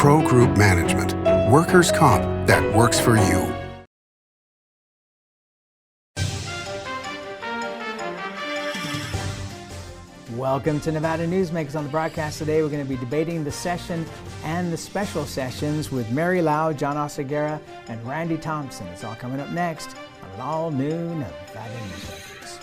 Pro Group Management. Workers' comp that works for you. Welcome to Nevada Newsmakers. On the broadcast today, we're going to be debating the session and the special sessions with Mary Lau, John Oceguera, and Randi Thompson. It's all coming up next on an all-new Nevada Newsmakers.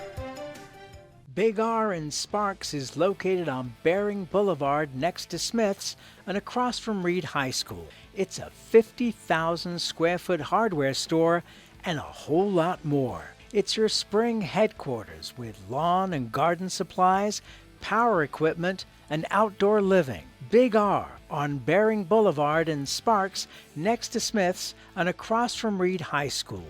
Big R in Sparks is located on Bering Boulevard next to Smith's and across from Reed High School. It's a 50,000 square foot hardware store and a whole lot more. It's your spring headquarters with lawn and garden supplies, power equipment, and outdoor living. Big R on Bering Boulevard in Sparks next to Smith's and across from Reed High School.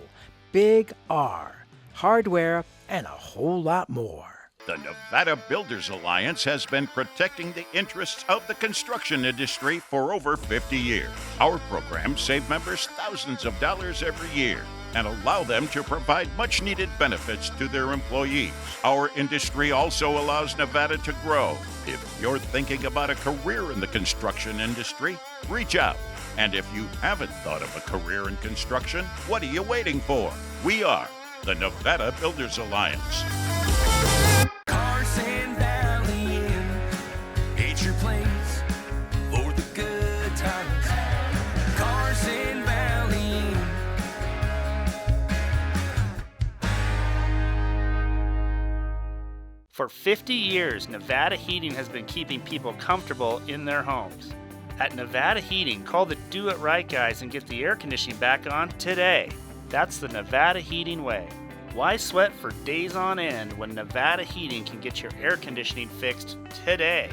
Big R, hardware, and a whole lot more. The Nevada Builders Alliance has been protecting the interests of the construction industry for over 50 years. Our programs save members thousands of dollars every year and allow them to provide much-needed benefits to their employees. Our industry also allows Nevada to grow. If you're thinking about a career in the construction industry, reach out. And if you haven't thought of a career in construction, what are you waiting for? We are the Nevada Builders Alliance. Carson Valley Inn, it's your place for the good times. Carson Valley Inn. For 50 years, Nevada Heating has been keeping people comfortable in their homes. At Nevada Heating, call the Do It Right guys and get the air conditioning back on today. That's the Nevada Heating way. Why sweat for days on end when Nevada Heating can get your air conditioning fixed today?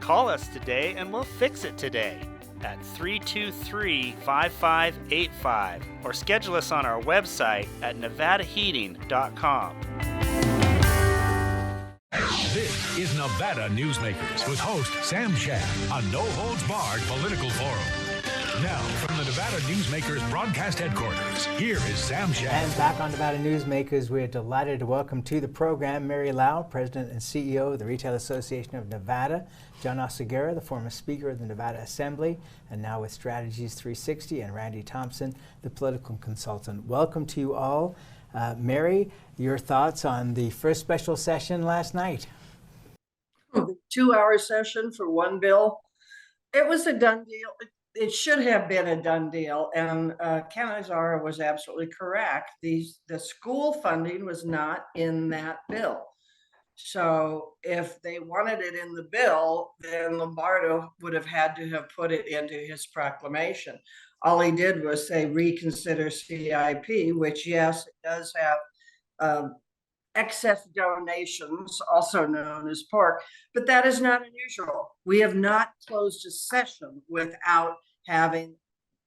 Call us today and we'll fix it today at 323-5585 or schedule us on our website at nevadaheating.com. This is Nevada Newsmakers with host Sam Shad, a no-holds-barred political forum. Now, from the Nevada Newsmakers broadcast headquarters, here is Sam Shad. And back on Nevada Newsmakers, we're delighted to welcome to the program Mary Lau, President and CEO of the Retail Association of Nevada, John Oceguera, the former Speaker of the Nevada Assembly, and now with Strategies 360, and Randi Thompson, the political consultant. Welcome to you all. Mary, your thoughts on the first special session last night? The 2-hour session for one bill. It was a done deal. It should have been a done deal, and Canizara was absolutely correct. The school funding was not in that bill. So if they wanted it in the bill, then Lombardo would have had to have put it into his proclamation. All he did was say reconsider CIP, which yes, it does have excess donations, also known as pork, but that is not unusual. We have not closed a session without having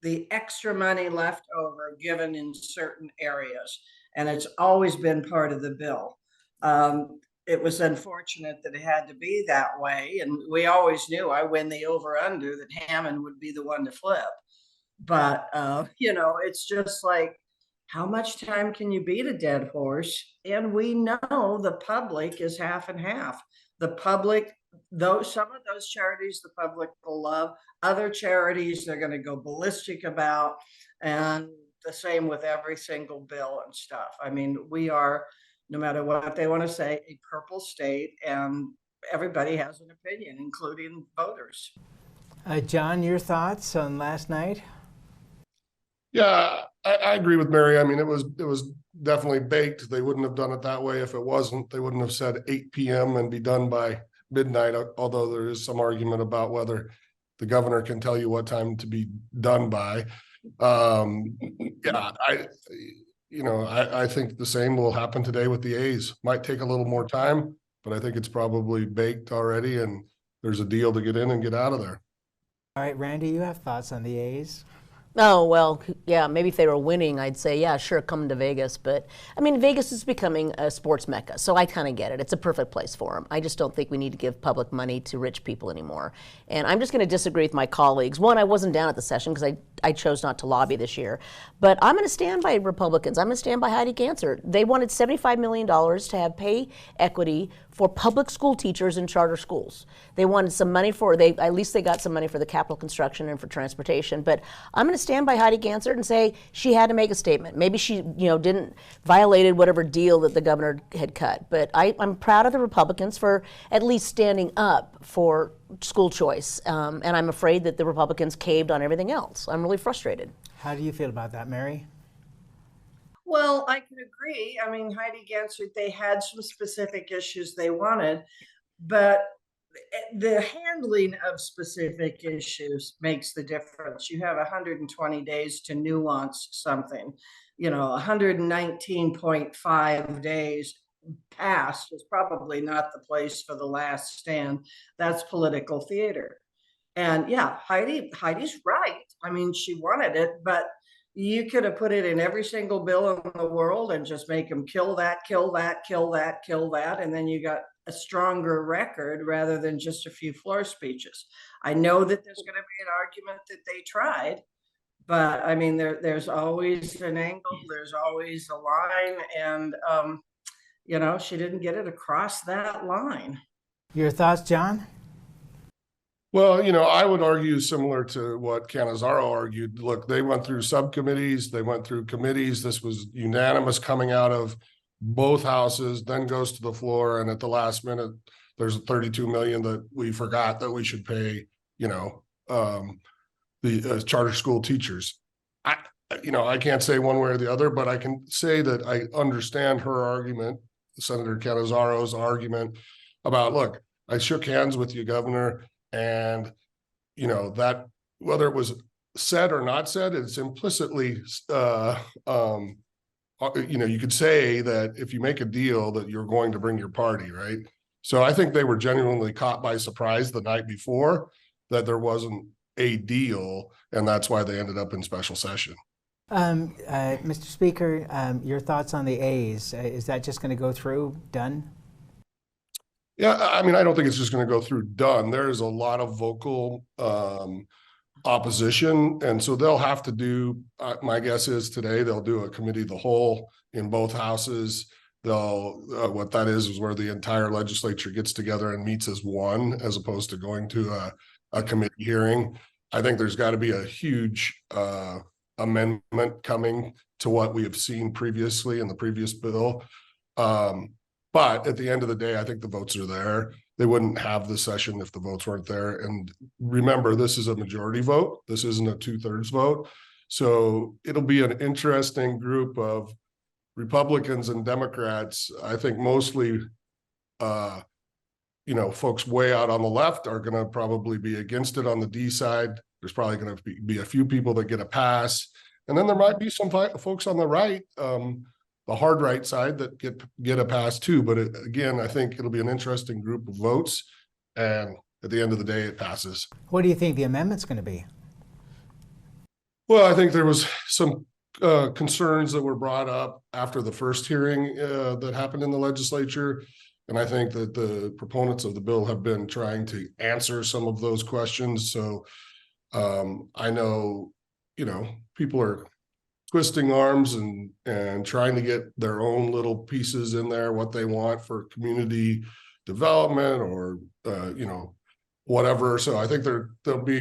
the extra money left over given in certain areas, and it's always been part of the bill. It was unfortunate that it had to be that way, and we always knew I win the over-under that Hammond would be the one to flip. But, you know, it's just like, how much time can you beat a dead horse? And we know the public is half and half. The public, though some of those charities the public will love, other charities they're going to go ballistic about, and the same with every single bill and stuff. I mean, we are, no matter what they want to say, a purple state, and everybody has an opinion, including voters. John, your thoughts on last night? Yeah, I agree with Mary. I mean, it was definitely baked. They wouldn't have done it that way if it wasn't. They wouldn't have said 8 p.m. and be done by midnight, although there is some argument about whether the governor can tell you what time to be done by. Yeah, I think the same will happen today with the A's. Might take a little more time, but I think it's probably baked already, and there's a deal to get in and get out of there. All right, Randi, you have thoughts on the A's? Oh, well, yeah, maybe if they were winning, I'd say, yeah, sure, come to Vegas. But, I mean, Vegas is becoming a sports mecca, so I kind of get it. It's a perfect place for them. I just don't think we need to give public money to rich people anymore. And I'm just going to disagree with my colleagues. One, I wasn't down at the session because I chose not to lobby this year. But I'm going to stand by Republicans. I'm going to stand by Heidi Gantzer. They wanted $75 million to have pay equity for public school teachers in charter schools. They wanted some money at least they got some money for the capital construction and for transportation. But I'm going to stand by Heidi Gansert and say she had to make a statement. Maybe she, didn't violated whatever deal that the governor had cut. But I'm proud of the Republicans for at least standing up for school choice. And I'm afraid that the Republicans caved on everything else. I'm really frustrated. How do you feel about that, Mary? Well, I can agree. I mean, Heidi Gansert, they had some specific issues they wanted, but the handling of specific issues makes the difference. You have 120 days to nuance something. 119.5 days past is probably not the place for the last stand. That's political theater. And yeah, Heidi's right. I mean, she wanted it, but you could have put it in every single bill in the world and just make them kill that, kill that, kill that, kill that. And then you got a stronger record rather than just a few floor speeches. I know that there's going to be an argument that they tried, but I mean, there's always an angle, there's always a line. And, she didn't get it across that line. Your thoughts, John? Well, I would argue similar to what Cannizzaro argued. Look, they went through subcommittees, they went through committees. This was unanimous coming out of both houses, then goes to the floor. And at the last minute, there's $32 million that we forgot that we should pay, the charter school teachers. I can't say one way or the other, but I can say that I understand her argument, Senator Cannizzaro's argument about, look, I shook hands with you, Governor. And, that whether it was said or not said, it's implicitly, you could say that if you make a deal that you're going to bring your party, right? So I think they were genuinely caught by surprise the night before that there wasn't a deal. And that's why they ended up in special session. Mr. Speaker, your thoughts on the A's? Is that just going to go through, done? Yeah, I mean, I don't think it's just going to go through done. There's a lot of vocal opposition. And so they'll have to do, my guess is today, they'll do a committee of the whole in both houses. They'll, what that is where the entire legislature gets together and meets as one, as opposed to going to a committee hearing. I think there's got to be a huge amendment coming to what we have seen previously in the previous bill. But at the end of the day, I think the votes are there. They wouldn't have the session if the votes weren't there. And remember, this is a majority vote. This isn't a 2/3 vote. So it'll be an interesting group of Republicans and Democrats. I think mostly, folks way out on the left are going to probably be against it on the D side. There's probably going to be a few people that get a pass. And then there might be some folks on the right, the hard right side, that get a pass too. But again, I think it'll be an interesting group of votes. And at the end of the day, it passes. What do you think the amendment's going to be? Well, I think there was some concerns that were brought up after the first hearing that happened in the legislature. And I think that the proponents of the bill have been trying to answer some of those questions. So I know, people are twisting arms and trying to get their own little pieces in there, what they want for community development or, whatever. So I think there'll be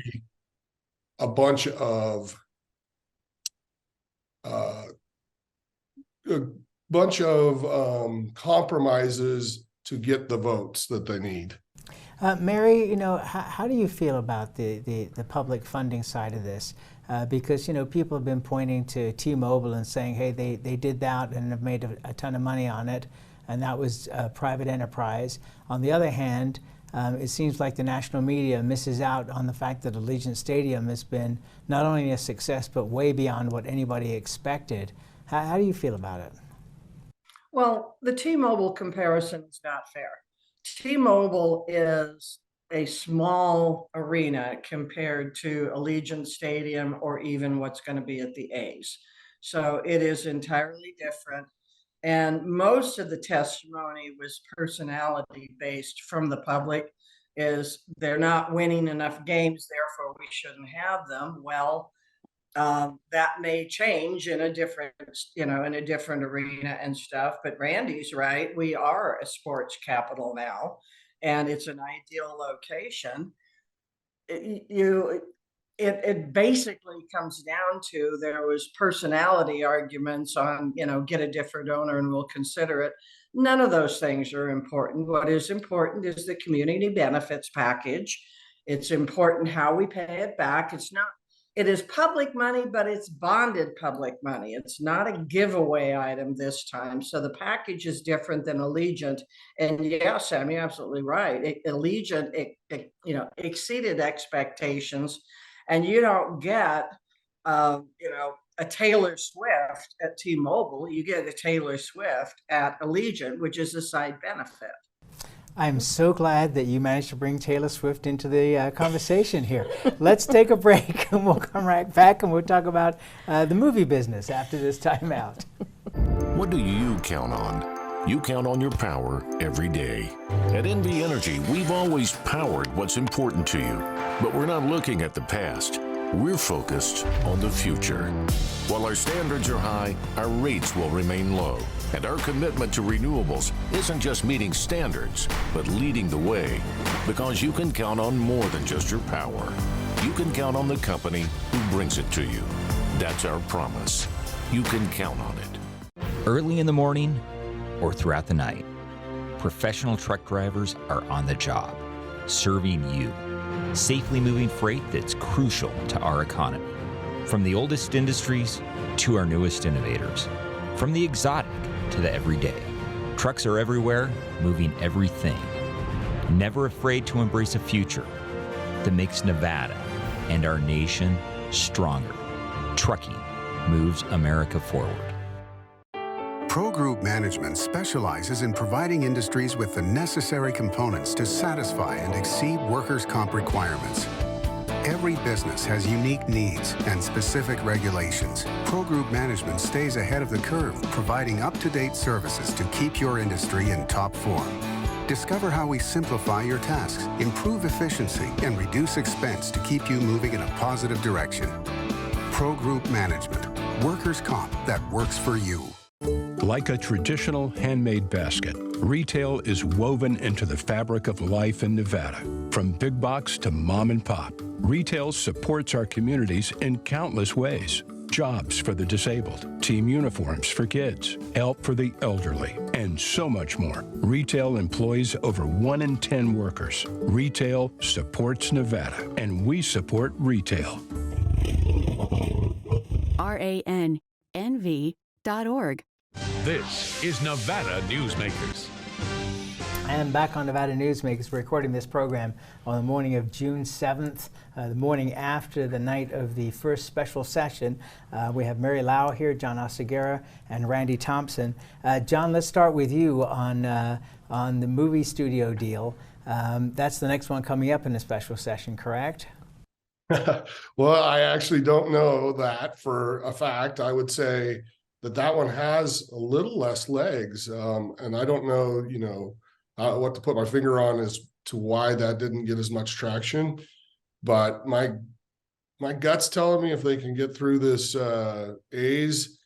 a bunch of compromises to get the votes that they need. Mary, how do you feel about the public funding side of this? Because, people have been pointing to T-Mobile and saying, hey, they did that and have made a ton of money on it, and that was a private enterprise. On the other hand, it seems like the national media misses out on the fact that Allegiant Stadium has been not only a success, but way beyond what anybody expected. How do you feel about it? Well, the T-Mobile comparison is not fair. T-Mobile is a small arena compared to Allegiant Stadium or even what's going to be at the A's. So it is entirely different. And most of the testimony was personality based from the public, is they're not winning enough games, therefore we shouldn't have them. Well, That may change in a different, in a different arena and stuff. But Randy's right. We are a sports capital now, and it's an ideal location. It basically comes down to, there was personality arguments on, get a different owner and we'll consider it. None of those things are important. What is important is the community benefits package. It's important how we pay it back. It is public money, but it's bonded public money. It's not a giveaway item this time. So the package is different than Allegiant. And yeah, Sam, you're absolutely right. Allegiant, exceeded expectations, and you don't get, a Taylor Swift at T-Mobile. You get a Taylor Swift at Allegiant, which is a side benefit. I'm so glad that you managed to bring Taylor Swift into the conversation here. Let's take a break and we'll come right back and we'll talk about the movie business after this timeout. What do you count on? You count on your power every day. At NV Energy, we've always powered what's important to you, but we're not looking at the past. We're focused on the future. While our standards are high, our rates will remain low. And our commitment to renewables isn't just meeting standards, but leading the way. Because you can count on more than just your power. You can count on the company who brings it to you. That's our promise. You can count on it. Early in the morning or throughout the night, professional truck drivers are on the job, serving you, safely moving freight that's crucial to our economy. From the oldest industries to our newest innovators, from the exotic to the everyday. Trucks are everywhere, moving everything. Never afraid to embrace a future that makes Nevada and our nation stronger. Trucking moves America forward. Pro Group Management specializes in providing industries with the necessary components to satisfy and exceed workers' comp requirements. Every business has unique needs and specific regulations. Pro Group Management stays ahead of the curve, providing up-to-date services to keep your industry in top form. Discover how we simplify your tasks, improve efficiency, and reduce expense to keep you moving in a positive direction. Pro Group Management, workers' comp that works for you. Like a traditional handmade basket, retail is woven into the fabric of life in Nevada. From big box to mom and pop, retail supports our communities in countless ways. Jobs for the disabled, team uniforms for kids, help for the elderly, and so much more. Retail employs over 1 in 10 workers. Retail supports Nevada, and we support retail. RANNV.org. This is Nevada Newsmakers. And back on Nevada Newsmakers, we're recording this program on the morning of June 7th, the morning after the night of the first special session. We have Mary Lau here, John Oceguera, and Randi Thompson. John, let's start with you on the movie studio deal. That's the next one coming up in the special session, correct? Well, I actually don't know that for a fact. I would say that one has a little less legs, and I don't know, what to put my finger on as to why that didn't get as much traction. But my gut's telling me if they can get through this A's,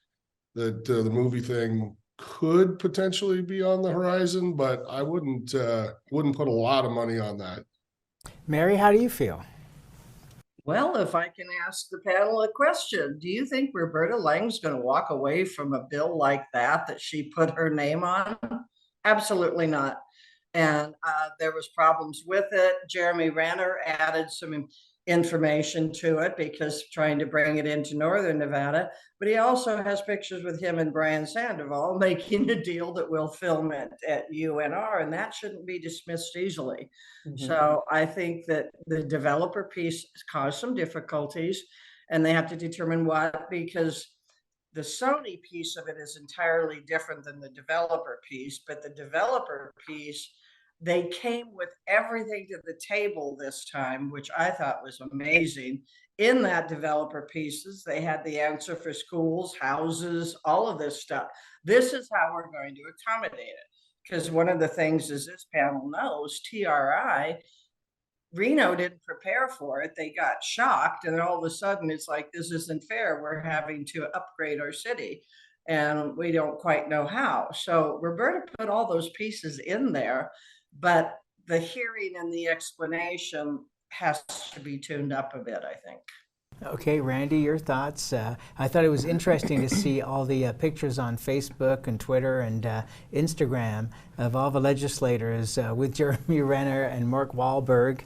that the movie thing could potentially be on the horizon. But I wouldn't put a lot of money on that. Mary, how do you feel? Well, if I can ask the panel a question, do you think Roberta Lang's going to walk away from a bill like that she put her name on? Absolutely not. And there was problems with it. Jeremy Renner added some information to it because trying to bring it into Northern Nevada, but he also has pictures with him and Brian Sandoval making a deal that will film it at UNR, and that shouldn't be dismissed easily. Mm-hmm. So I think that the developer piece caused some difficulties, and they have to determine what, because the Sony piece of it is entirely different than the developer piece, but the developer piece, they came with everything to the table this time, which I thought was amazing. In that developer pieces, they had the answer for schools, houses, all of this stuff. This is how we're going to accommodate it. Because one of the things, as this panel knows, TRI Reno didn't prepare for it. They got shocked, and then all of a sudden it's like, this isn't fair. We're having to upgrade our city, and we don't quite know how. So Roberta put all those pieces in there, but the hearing and the explanation has to be tuned up a bit, I think. Okay, Randy, your thoughts? I thought it was interesting to see all the pictures on Facebook and Twitter and Instagram of all the legislators with Jeremy Renner and Mark Wahlberg.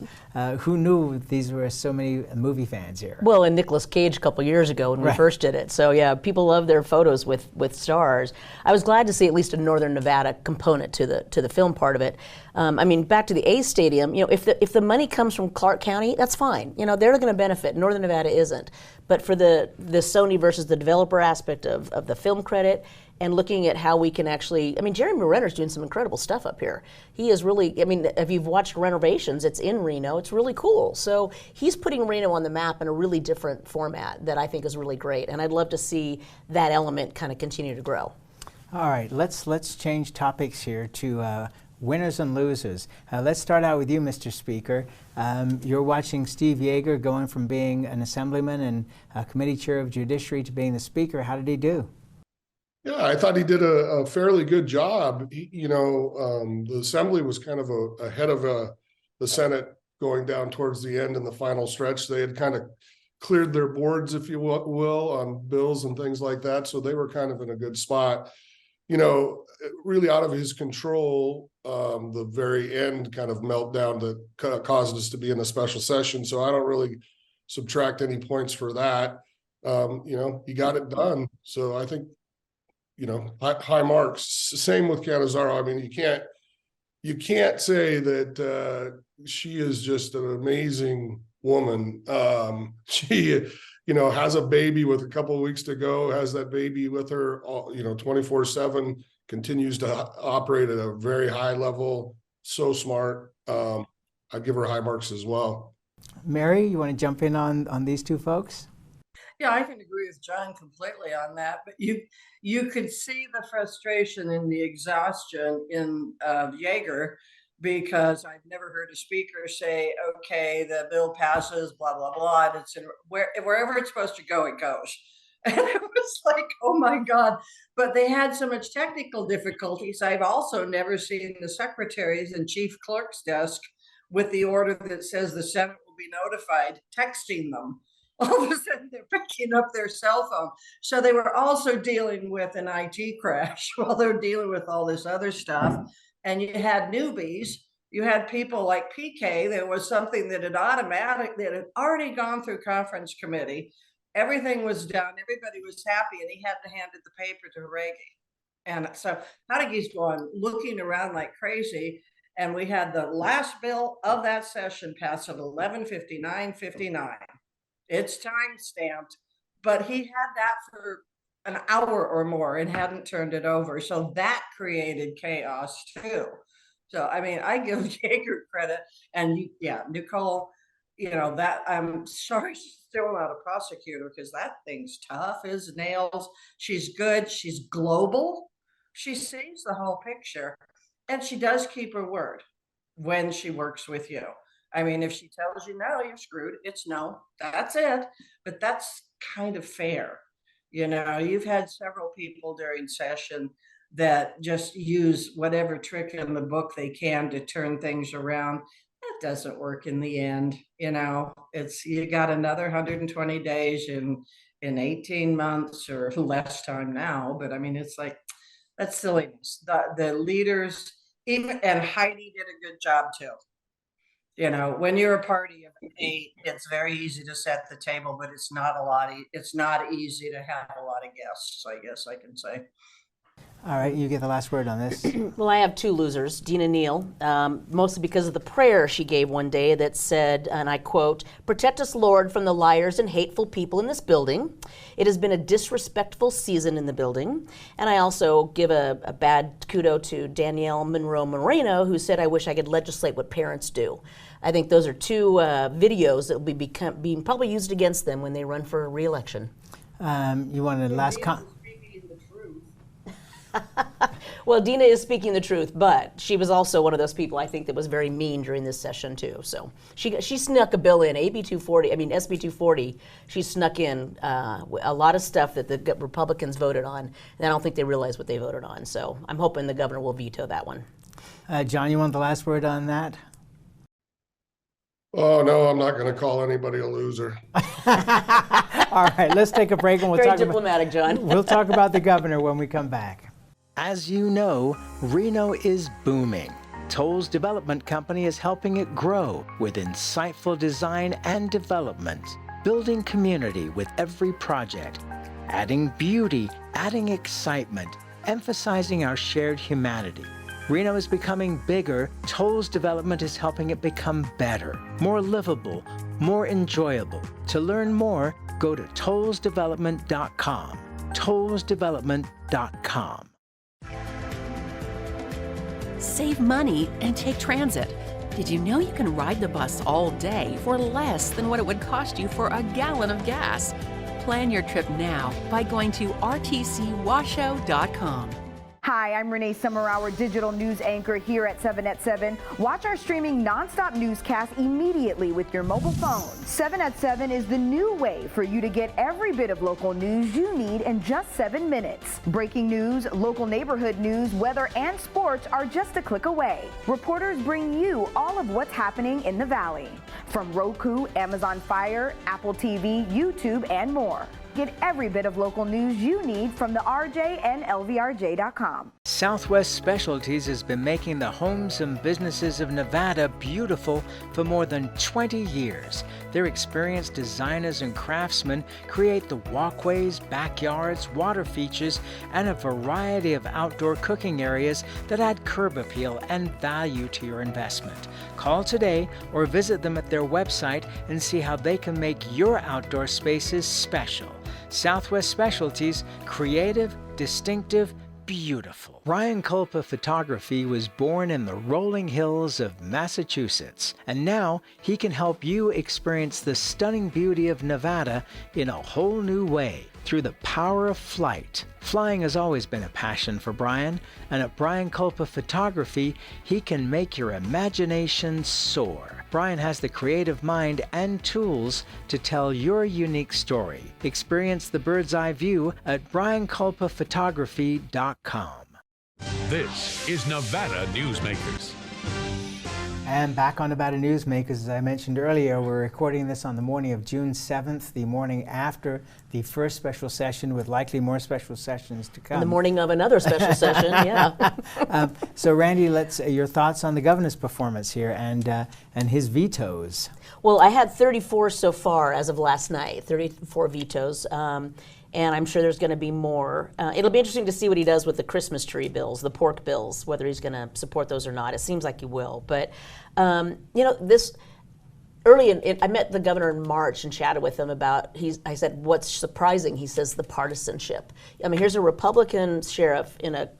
Who knew these were so many movie fans here? Well, and Nicolas Cage a couple years ago when we first did it. So yeah, people love their photos with stars. I was glad to see at least a Northern Nevada component to the film part of it. I mean, back to the A's Stadium. You know, if the money comes from Clark County, that's fine. You know, they're going to benefit. Northern Nevada isn't. But for the Sony versus the developer aspect of the film credit, and looking at how we can actually, I mean, Jeremy Renner's doing some incredible stuff up here. He is really, I mean, if you've watched Renovations, it's in Reno, it's really cool. So he's putting Reno on the map in a really different format that I think is really great. And I'd love to see that element kind of continue to grow. All right, let's change topics here to winners and losers. Let's start out with you, Mr. Speaker. You're watching Steve Yeager going from being an assemblyman and committee chair of judiciary to being the speaker. How did he do? Yeah, I thought he did a fairly good job. The assembly was kind of ahead of the Senate going down towards the end in the final stretch. They had kind of cleared their boards, if you will, on bills and things like that. So they were kind of in a good spot. You know, really out of his control, the very end kind of meltdown that caused us to be in a special session. So I don't really subtract any points for that. He got it done. So I think, high marks. Same with Canizaro. I mean, you can't say that she is just an amazing woman. She, has a baby with a couple of weeks to go, has that baby with her, 24/7, continues to operate at a very high level. So smart. I give her high marks as well. Mary, you want to jump in on these two folks? Yeah, I can agree with John completely on that, but you could see the frustration and the exhaustion in Yeager, because I've never heard a speaker say, okay, the bill passes, blah, blah, blah, and it's in wherever it's supposed to go, it goes. And it was like, oh my God. But they had so much technical difficulties. I've also never seen the secretaries and chief clerk's desk with the order that says the Senate will be notified, texting them. All of a sudden they're picking up their cell phone. So they were also dealing with an IT crash while they're dealing with all this other stuff. And you had newbies, you had people like PK. There was something that had already gone through conference committee. Everything was done. Everybody was happy, and he hadn't handed the paper to Reggie. And so Hadigi's going, looking around like crazy. And we had the last bill of that session pass at 11:59:59. It's time stamped, but he had that for an hour or more and hadn't turned it over. So that created chaos too. So, I mean, I give Yeager credit, and Nicole, that I'm sorry she's still not a prosecutor, because that thing's tough as nails. She's good. She's global. She sees the whole picture, and she does keep her word when she works with you. I mean, if she tells you no, you're screwed, it's no, that's it. But that's kind of fair. You've had several people during session that just use whatever trick in the book they can to turn things around. That doesn't work in the end. You got another 120 days in 18 months or less time now. But I mean, it's like, that's silliness. The leaders, and Heidi did a good job too. When you're a party of 8, it's very easy to set the table, but it's not easy to have a lot of guests, I guess I can say. All right, you get the last word on this. Well, I have 2 losers, Dina Neal, mostly because of the prayer she gave one day that said, and I quote, "Protect us, Lord, from the liars and hateful people in this building. It has been a disrespectful season in the building." And I also give a bad kudo to Danielle Monroe Moreno, who said, "I wish I could legislate what parents do." I think those are 2 videos that will be being probably used against them when they run for re-election. You want a last comment? Well, Dina is speaking the truth, but she was also one of those people I think that was very mean during this session too. So she snuck a bill in, SB 240. She snuck in a lot of stuff that the Republicans voted on, and I don't think they realize what they voted on. So I'm hoping the governor will veto that one. John, you want the last word on that? Oh, no, I'm not going to call anybody a loser. All right, let's take a break and we'll Very talk diplomatic, John. We'll talk about the governor when we come back. As you know, Reno is booming. Toll's development company is helping it grow with insightful design and development, building community with every project, adding beauty, adding excitement, emphasizing our shared humanity. Reno is becoming bigger. Toll's development is helping it become better, more livable, more enjoyable. To learn more, go to tollsdevelopment.com. tollsdevelopment.com. Save money and take transit. Did you know you can ride the bus all day for less than what it would cost you for a gallon of gas? Plan your trip now by going to rtcwashoe.com. Hi, I'm Renee Summer, our digital news anchor here at 7 at 7. Watch our streaming nonstop newscast immediately with your mobile phone. 7 at 7 is the new way for you to get every bit of local news you need in just 7 minutes. Breaking news, local neighborhood news, weather, and sports are just a click away. Reporters bring you all of what's happening in the Valley. From Roku, Amazon Fire, Apple TV, YouTube, and more. Get every bit of local news you need from the RJ and LVRJ.com. Southwest Specialties has been making the homes and businesses of Nevada beautiful for more than 20 years. Their experienced designers and craftsmen create the walkways, backyards, water features, and a variety of outdoor cooking areas that add curb appeal and value to your investment. Call today or visit them at their website and see how they can make your outdoor spaces special. Southwest Specialties, creative, distinctive, beautiful. Ryan Culpa Photography was born in the rolling hills of Massachusetts, and now he can help you experience the stunning beauty of Nevada in a whole new way through the power of flight. Flying has always been a passion for Brian, and at Brian Culpa Photography, he can make your imagination soar. Brian has the creative mind and tools to tell your unique story. Experience the bird's eye view at brianculpaphotography.com. This is Nevada Newsmakers. And back on Nevada Newsmakers, as I mentioned earlier, we're recording this on the morning of June 7th, the morning after the first special session, with likely more special sessions to come. The morning of another special session, yeah. So Randy, your thoughts on the governor's performance here and his vetoes. Well, I had 34 so far as of last night, 34 vetoes. And I'm sure there's going to be more. It'll be interesting to see what he does with the Christmas tree bills, the pork bills, whether he's going to support those or not. It seems like he will. But, this early I met the governor in March and chatted with him about, I said, what's surprising? He says the partisanship. I mean, here's a Republican sheriff in a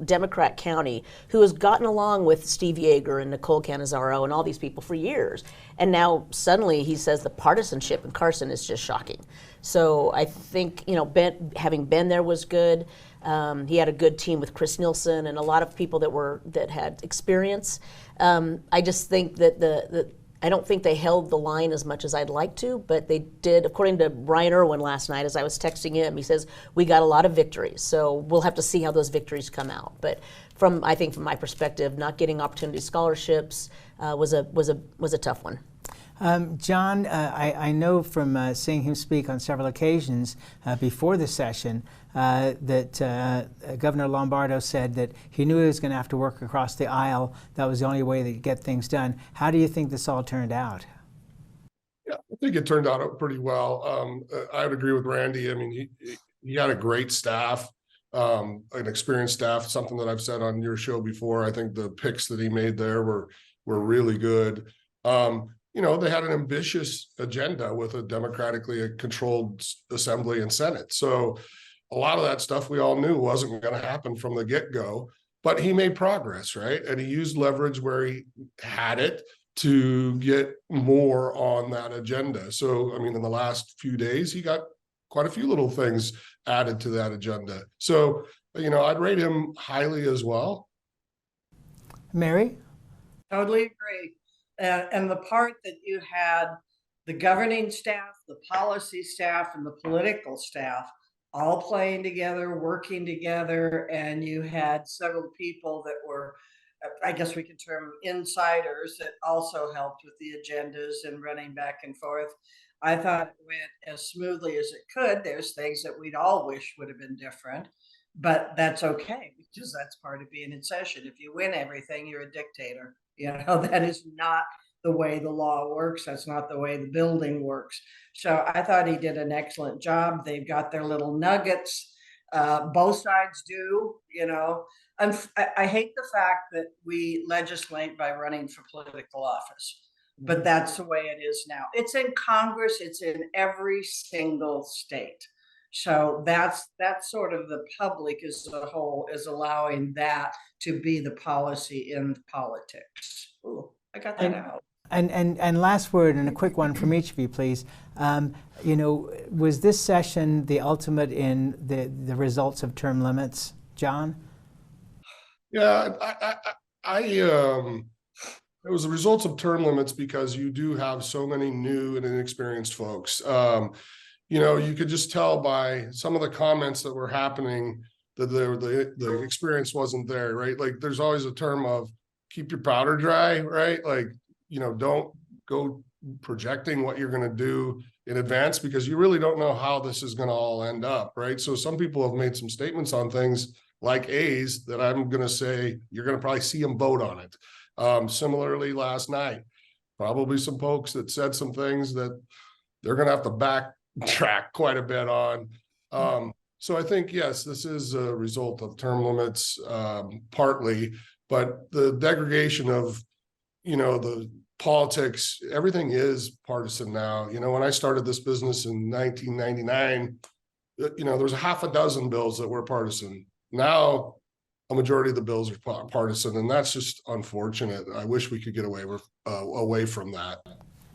Democrat county who has gotten along with Steve Yeager and Nicole Cannizzaro and all these people for years. And now suddenly he says the partisanship in Carson is just shocking. So I think, having been there was good. He had a good team with Chris Nielsen and a lot of people that had experience. I just think that I don't think they held the line as much as I'd like to, but they did. According to Brian Irwin last night, as I was texting him, he says, we got a lot of victories. So we'll have to see how those victories come out. But I think from my perspective, not getting opportunity scholarships was a tough one. John, I know from seeing him speak on several occasions before the session that Governor Lombardo said that he knew he was going to have to work across the aisle. That was the only way to get things done. How do you think this all turned out? Yeah, I think it turned out pretty well. I would agree with Randy. I mean, he had a great staff, an experienced staff, something that I've said on your show before. I think the picks that he made there were really good. They had an ambitious agenda with a democratically controlled assembly and Senate. So a lot of that stuff we all knew wasn't going to happen from the get-go, but he made progress, right? And he used leverage where he had it to get more on that agenda. So, I mean, in the last few days, he got quite a few little things added to that agenda. So I'd rate him highly as well. Mary? Totally agree. And the part that you had the governing staff, the policy staff, and the political staff all playing together, working together, and you had several people that were, I guess we could term insiders, that also helped with the agendas and running back and forth. I thought it went as smoothly as it could. There's things that we'd all wish would have been different, but that's okay, because that's part of being in session. If you win everything, you're a dictator. That is not the way the law works. That's not the way the building works. So I thought he did an excellent job. They've got their little nuggets. Both sides do, And I hate the fact that we legislate by running for political office, but that's the way it is now. It's in Congress. It's in every single state. So that's sort of the public as a whole is allowing that to be the policy in politics. Ooh, I got that out. And last word, and a quick one from each of you, please. Was this session the ultimate in the results of term limits, John? Yeah, it was the results of term limits because you do have so many new and inexperienced folks. You could just tell by some of the comments that were happening that the experience wasn't there, right? Like there's always a term of keep your powder dry, right? Like, don't go projecting what you're going to do in advance because you really don't know how this is going to all end up, right? So some people have made some statements on things like A's that I'm going to say you're going to probably see them vote on it. Similarly, last night, probably some folks that said some things that they're going to have to backtrack quite a bit on. So I think, yes, this is a result of term limits, partly, but the degradation of, the politics, everything is partisan now. When I started this business in 1999, there was a half a dozen bills that were partisan. Now, a majority of the bills are partisan, and that's just unfortunate. I wish we could get away from that.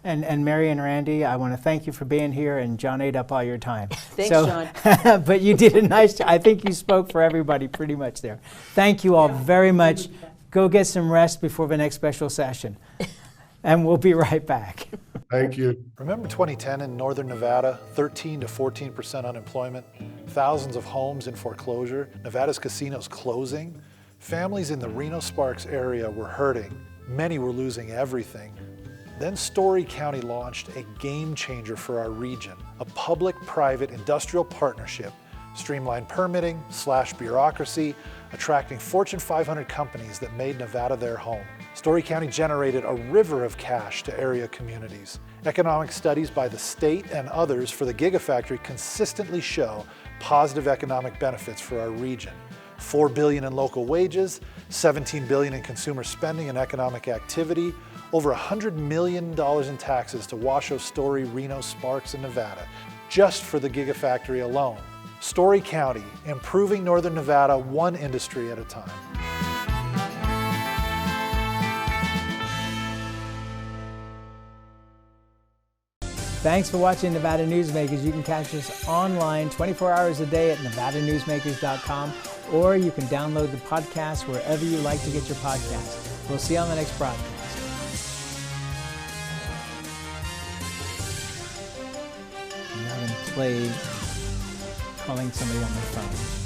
And Mary and Randy, I want to thank you for being here, and John ate up all your time. Thanks, John. But you did a nice job. I think you spoke for everybody pretty much there. Thank you all very much. Go get some rest before the next special session. And we'll be right back. Thank you. Remember 2010 in Northern Nevada, 13 to 14% unemployment, thousands of homes in foreclosure, Nevada's casinos closing? Families in the Reno-Sparks area were hurting. Many were losing everything. Then Story County launched a game changer for our region, a public-private industrial partnership, streamlined permitting, /bureaucracy, attracting Fortune 500 companies that made Nevada their home. Story County generated a river of cash to area communities. Economic studies by the state and others for the Gigafactory consistently show positive economic benefits for our region. $4 billion in local wages, $17 billion in consumer spending and economic activity, over $100 million in taxes to Washoe, Story, Reno, Sparks, and Nevada, just for the Gigafactory alone. Story County, improving Northern Nevada one industry at a time. Thanks for watching Nevada Newsmakers. You can catch us online 24 hours a day at nevadanewsmakers.com, or you can download the podcast wherever you like to get your podcast. We'll see you on the next broadcast. I'm having play calling somebody on my phone.